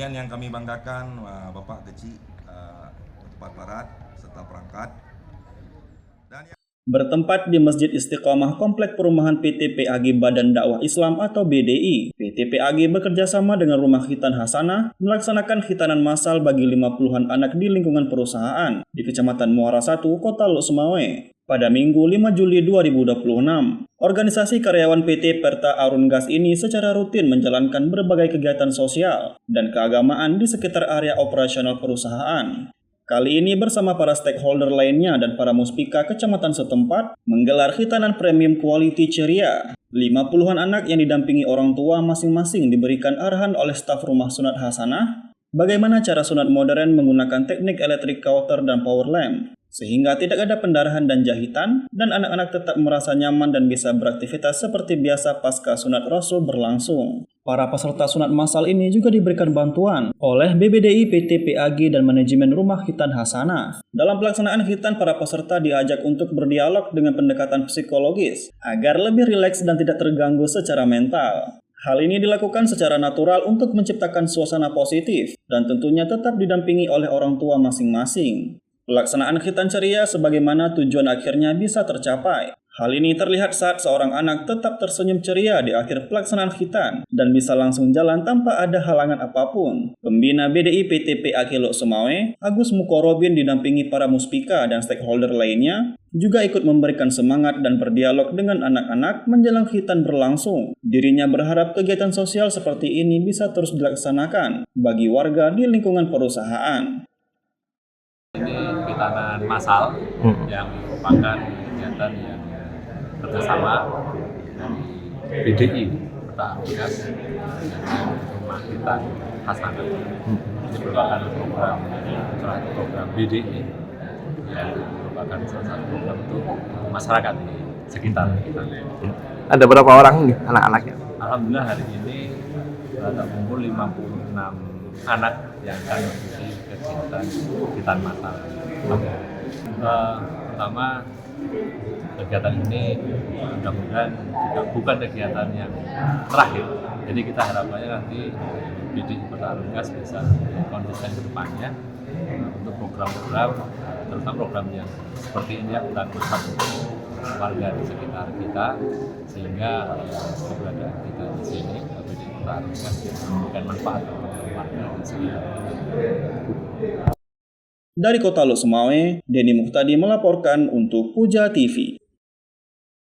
Kemudian yang kami banggakan Bapak Kecil Tepat Barat serta perangkat. Bertempat di Masjid Istiqomah Komplek Perumahan PT PAG Badan Dakwah Islam atau BDI, PT PAG bekerjasama dengan Rumah Khitan Hasanah melaksanakan khitanan massal bagi 50-an anak di lingkungan perusahaan di Kecamatan Muara 1, Kota Lok Sumawe. Pada Minggu 5 Juli 2026, organisasi karyawan PT Perta Arun Gas ini secara rutin menjalankan berbagai kegiatan sosial dan keagamaan di sekitar area operasional perusahaan. Kali ini bersama para stakeholder lainnya dan para muspika kecamatan setempat menggelar khitanan premium quality ceria. 50-an anak yang didampingi orang tua masing-masing diberikan arahan oleh staf rumah sunat Hasanah bagaimana cara sunat modern menggunakan teknik electric cauter dan power lamp, sehingga tidak ada pendarahan dan jahitan dan anak-anak tetap merasa nyaman dan bisa beraktivitas seperti biasa pasca sunat Rasul berlangsung. Para peserta sunat massal ini juga diberikan bantuan oleh BBDI, PT PAG, dan manajemen Rumah Khitan Hasanah. Dalam pelaksanaan khitan, para peserta diajak untuk berdialog dengan pendekatan psikologis agar lebih rileks dan tidak terganggu secara mental. Hal ini dilakukan secara natural untuk menciptakan suasana positif dan tentunya tetap didampingi oleh orang tua masing-masing. Pelaksanaan khitan ceria sebagaimana tujuan akhirnya bisa tercapai. Hal ini terlihat saat seorang anak tetap tersenyum ceria di akhir pelaksanaan khitan dan bisa langsung jalan tanpa ada halangan apapun. Pembina BDI PT PAG Lok Sumawe, Agus Mukorobin didampingi para muspika dan stakeholder lainnya, juga ikut memberikan semangat dan berdialog dengan anak-anak menjelang khitan berlangsung. Dirinya berharap kegiatan sosial seperti ini bisa terus dilaksanakan bagi warga di lingkungan perusahaan. Ini khitanan massal yang merupakan kegiatan yang kerjasama dari BDI Perta Arun Gas dengan Rumah Khitan Hasanah. Ini merupakan program BDI yang merupakan salah satu program untuk masyarakat di sekitar kita. Ada berapa orang nih anak-anaknya? Alhamdulillah hari ini terkumpul 56 anak yang akan mengikuti kegiatan khitan massal. Pertama, kegiatan ini mudah-mudahan juga bukan kegiatan yang terakhir. Jadi kita harapannya nanti BDI Perta Arun Gas bisa konsisten ke depannya untuk program-program, terutama program yang seperti ini yang kita lakukan untuk warga di sekitar kita, sehingga keberadaan kita di sini BDI Perta Arun Gas memberikan manfaat untuk warga di sekitar kita. Dari Kota Lok Sumawe, Denny Muhtadi melaporkan untuk Puja TV.